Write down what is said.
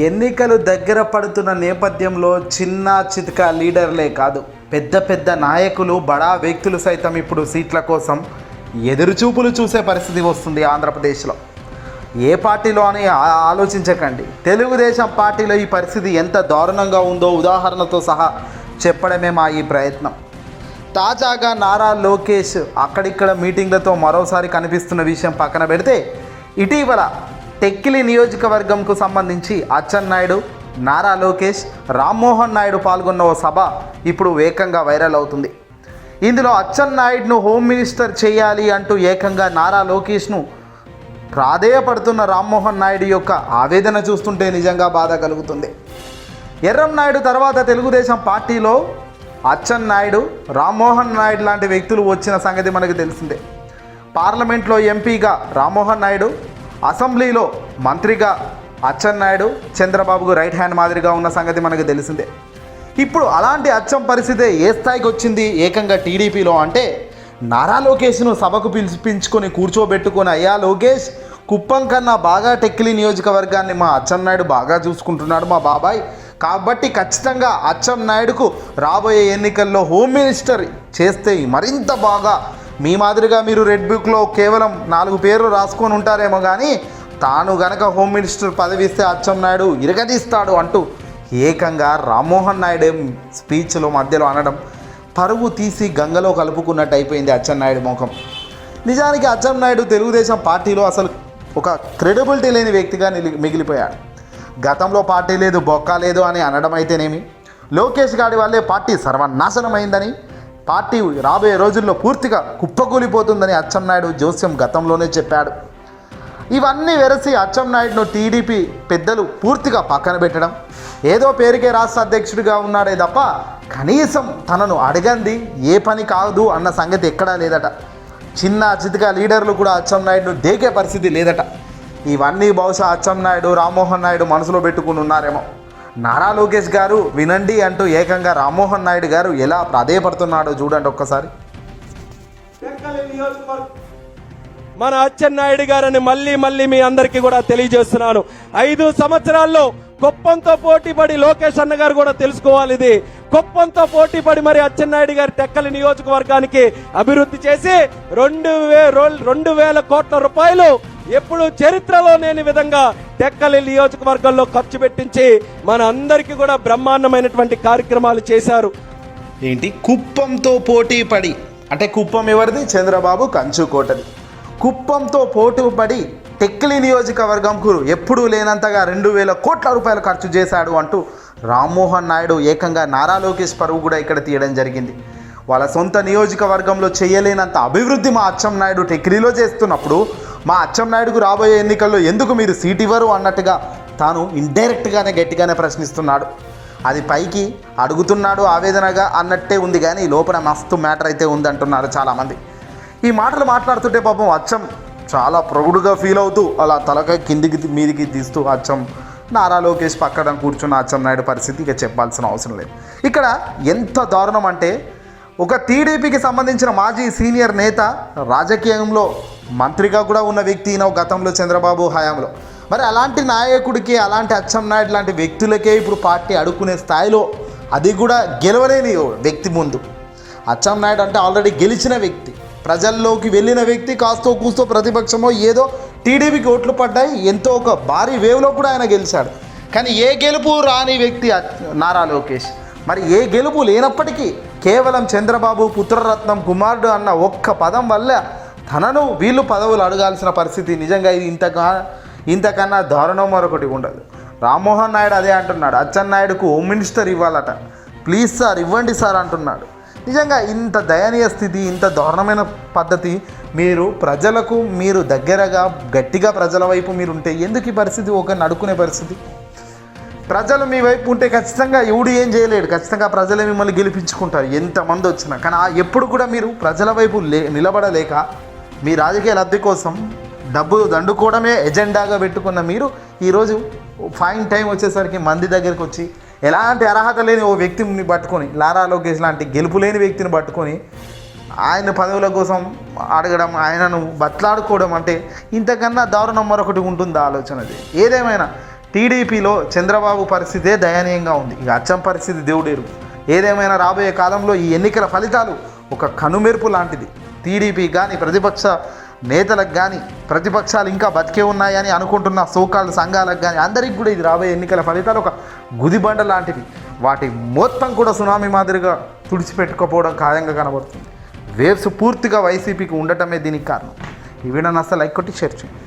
ఎన్నికలు దగ్గర పడుతున్న నేపథ్యంలో చిన్న చితక లీడర్లే కాదు, పెద్ద పెద్ద నాయకులు, బడా వ్యక్తులు సైతం ఇప్పుడు సీట్ల కోసం ఎదురుచూపులు చూసే పరిస్థితి వస్తుంది ఆంధ్రప్రదేశ్లో. ఏ పార్టీలో అని ఆలోచించకండి, తెలుగుదేశం పార్టీలో ఈ పరిస్థితి ఎంత దారుణంగా ఉందో ఉదాహరణతో సహా చెప్పడమే మా ఈ ప్రయత్నం. తాజాగా నారా లోకేష్ అక్కడిక్కడ మీటింగ్లతో మరోసారి కనిపిస్తున్న విషయం పక్కన పెడితే, ఇటీవల టెక్కిలి నియోజకవర్గంకు సంబంధించి అచ్చెన్నాయుడు, నారా లోకేష్, రామ్మోహన్ నాయుడు పాల్గొన్న ఓ సభ ఇప్పుడు ఏకంగా వైరల్ అవుతుంది. ఇందులో అచ్చెన్నాయుడును హోమ్ మినిస్టర్ చేయాలి అంటూ ఏకంగా నారా లోకేష్ను ప్రాధేయపడుతున్న రామ్మోహన్ నాయుడు యొక్క ఆవేదన చూస్తుంటే నిజంగా బాధ కలుగుతుంది. ఎర్రంనాయుడు తర్వాత తెలుగుదేశం పార్టీలో అచ్చెన్నాయుడు, రామ్మోహన్ నాయుడు లాంటి వ్యక్తులు వచ్చిన సంగతి మనకు తెలిసిందే. పార్లమెంట్లో ఎంపీగా రామ్మోహన్ నాయుడు, అసెంబ్లీలో మంత్రిగా అచ్చెన్నాయుడు చంద్రబాబుకు రైట్ హ్యాండ్ మాదిరిగా ఉన్న సంగతి మనకు తెలిసిందే. ఇప్పుడు అలాంటి అచ్చం పరిస్థితి ఏ స్థాయికి వచ్చింది ఏకంగా టీడీపీలో అంటే, నారా లోకేష్ను సభకు పిలిపించుకొని కూర్చోబెట్టుకొని, అయ్యా లోకేష్, కుప్పం కన్నా బాగా టెక్కిలి నియోజకవర్గాన్ని మా అచ్చెన్నాయుడు బాగా చూసుకుంటున్నాడు మా బాబాయ్, కాబట్టి ఖచ్చితంగా అచ్చెన్నాయుడుకు రాబోయే ఎన్నికల్లో హోమ్ మినిస్టర్ చేస్తే మరింత బాగా, మీ మాదిరిగా మీరు రెడ్ బుక్లో కేవలం 4 పేర్లు రాసుకొని ఉంటారేమో కానీ తాను గనక హోమ్ మినిస్టర్ పదవి ఇస్తే అచ్చెన్నాయుడు ఇరగదీస్తాడు అంటూ ఏకంగా రామ్మోహన్ నాయుడు స్పీచ్లో మధ్యలో అనడం పరువు తీసి గంగలో కలుపుకున్నట్టు అయిపోయింది అచ్చెన్నాయుడు ముఖం. నిజానికి అచ్చెన్నాయుడు తెలుగుదేశం పార్టీలో అసలు ఒక క్రెడిబిలిటీ లేని వ్యక్తిగా మిగిలిపోయాడు. గతంలో పార్టీ లేదు, బొక్క లేదు అని అనడం అయితేనేమి, లోకేష్ గాడి వల్లే పార్టీ సర్వనాశనమైందని, పార్టీ రాబోయే రోజుల్లో పూర్తిగా కుప్పకూలిపోతుందని అచ్చెన్నాయుడు జోస్యం గతంలోనే చెప్పాడు. ఇవన్నీ వెరసి అచ్చెన్నాయుడును టీడీపీ పెద్దలు పూర్తిగా పక్కన పెట్టడం, ఏదో పేరుకే రాష్ట్ర అధ్యక్షుడిగా ఉన్నాడే తప్ప కనీసం తనను అడగంది ఏ పని కాదు అన్న సంగతి ఎక్కడా లేదట. చిన్న చితక లీడర్లు కూడా అచ్చెన్నాయుడును దేకే పరిస్థితి లేదట. ఇవన్నీ బహుశా అచ్చెన్నాయుడు, రామ్మోహన్ నాయుడు మనసులో పెట్టుకుని ఉన్నారేమో. నారా లోకేష్ గారు వినండి అంటూ ఏకంగా రామ్మోహన్ నాయుడు గారు ఎలా ప్రాధేయపడుతున్నాడో చూడండి ఒక్కసారి. మన అచ్చెన్నాయుడు గారని మళ్ళీ మీ అందరికీ కూడా తెలియజేస్తున్నాను. 5 సంవత్సరాల్లో కుప్పంతో పోటీపడి లోకేష్ అన్న గారు కూడా తెలుసుకోవాలి, ఇది కుప్పంతో పోటీపడి మరి అచ్చెన్నాయుడు గారి టెక్కలి నియోజకవర్గానికి అభివృద్ధి చేసి 2,000 కోట్ల రూపాయలు ఎప్పుడు చరిత్రలో లేని విధంగా టెక్కలి నియోజకవర్గంలో ఖర్చు పెట్టించి మన అందరికీ కూడా బ్రహ్మాండమైనటువంటి కార్యక్రమాలు చేశారు. ఏంటి కుప్పంతో పోటీ పడి అంటే, కుప్పం ఎవరిది? చంద్రబాబు కంచుకోటది. కుప్పంతో పోటీ పడి టెక్కలి నియోజకవర్గంకు ఎప్పుడూ లేనంతగా 2,000 కోట్ల రూపాయలు ఖర్చు చేశాడు అంటూ రామ్మోహన్ నాయుడు ఏకంగా నారా లోకేష్ పరువు కూడా ఇక్కడ తీయడం జరిగింది. వాళ్ళ సొంత నియోజకవర్గంలో చేయలేనంత అభివృద్ధి మా అచ్చెన్నాయుడు టెక్కిలిలో చేస్తున్నప్పుడు మా అచ్చెన్నాయుడుకు రాబోయే ఎన్నికల్లో ఎందుకు మీరు సీట్ ఇవ్వరు అన్నట్టుగా తాను ఇండైరెక్ట్గానే గట్టిగానే ప్రశ్నిస్తున్నాడు. అది పైకి అడుగుతున్నాడు ఆవేదనగా అన్నట్టే ఉంది, కానీ లోపల మస్తు మ్యాటర్ అయితే ఉందంటున్నారు చాలామంది. ఈ మాటలు మాట్లాడుతుంటే పాపం అచ్చం చాలా ప్రౌడ్గా ఫీల్ అవుతూ అలా తలకాయ కిందికి మీదికి తీస్తూ అచ్చం నారా లోకేష్ పక్కన కూర్చున్న అచ్చెన్నాయుడు పరిస్థితి ఇక చెప్పాల్సిన అవసరం లేదు. ఇక్కడ ఎంత దారుణం అంటే, ఒక టీడీపీకి సంబంధించిన మాజీ సీనియర్ నేత, రాజకీయంలో మంత్రిగా కూడా ఉన్న వ్యక్తి ఈయన గతంలో చంద్రబాబు హయాంలో. మరి అలాంటి నాయకుడికి, అలాంటి అచ్చెన్నాయుడు లాంటి వ్యక్తులకే ఇప్పుడు పార్టీ అడుక్కునే స్థాయిలో, అది కూడా గెలవలేని వ్యక్తి ముందు. అచ్చెన్నాయుడు అంటే ఆల్రెడీ గెలిచిన వ్యక్తి, ప్రజల్లోకి వెళ్ళిన వ్యక్తి, కాస్తో కూస్తో ప్రతిపక్షమో ఏదో టీడీపీకి ఓట్లు పడ్డాయి, ఎంతో ఒక భారీ వేవ్లో కూడా ఆయన గెలిచాడు. కానీ ఏ గెలుపు రాని వ్యక్తి నారా లోకేష్. మరి ఏ గెలుపు లేనప్పటికీ కేవలం చంద్రబాబు పుత్రరత్నం కుమారుడు అన్న ఒక్క పదం వల్ల తనను వీళ్ళు పదవులు అడగాల్సిన పరిస్థితి. నిజంగా ఇది ఇంతకన్నా దారుణం మరొకటి ఉండదు. రామ్మోహన్ నాయుడు అదే అంటున్నాడు, అచ్చెన్నాయుడుకు హోమ్ మినిస్టర్ ఇవ్వాలట, ప్లీజ్ సార్ ఇవ్వండి సార్ అంటున్నాడు. నిజంగా ఇంత దయనీయ స్థితి, ఇంత దారుణమైన పద్ధతి, ప్రజలకు మీరు దగ్గరగా గట్టిగా ప్రజల వైపు మీరు ఉంటే ఎందుకు ఈ పరిస్థితి? ఒకరిని అడుక్కునే పరిస్థితి. ప్రజలు మీ వైపు ఉంటే ఖచ్చితంగా ఎవడు ఏం చేయలేడు, ఖచ్చితంగా ప్రజలే మిమ్మల్ని గెలిపించుకుంటారు ఎంతమంది వచ్చినా. కానీ ఎప్పుడు కూడా మీరు ప్రజల వైపు నిలబడలేక మీ రాజకీయ లబ్ధి కోసం డబ్బు దండుకోవడమే ఎజెండాగా పెట్టుకున్న మీరు ఈరోజు ఫైన్ టైం వచ్చేసరికి మంది దగ్గరికి వచ్చి ఎలాంటి అర్హత లేని ఓ వ్యక్తిని పట్టుకొని, నారా లోకేష్ లాంటి గెలుపు లేని వ్యక్తిని పట్టుకొని ఆయన పదవుల కోసం అడగడం, ఆయనను బట్లాడుకోవడం అంటే ఇంతకన్నా దారుణం మరొకటి ఉంటుందా? ఆలోచనది. ఏదేమైనా టీడీపీలో చంద్రబాబు పరిస్థితే దయనీయంగా ఉంది. ఇక అచ్చం పరిస్థితి దేవుడేరు. ఏదేమైనా రాబోయే కాలంలో ఈ ఎన్నికల ఫలితాలు ఒక కనుమెరుపు లాంటిది. టీడీపీ కానీ ప్రతిపక్ష నేతలకు కానీ ప్రతిపక్షాలు ఇంకా బతికే ఉన్నాయని అనుకుంటున్న సోకాళ్ళ సంఘాలకు కానీ అందరికి కూడా ఇది రాబోయే ఎన్నికల ఫలితాలు ఒక గుదిబండ లాంటివి. వాటి మొత్తం కూడా సునామీ మాదిరిగా తుడిచిపెట్టుకోపోవడం ఖాయంగా కనబడుతుంది. వేవ్స్ పూర్తిగా వైసీపీకి ఉండటమే దీనికి కారణం. ఈ వీడియోని అసలు లైక్ కొట్టి షేర్ చేయండి.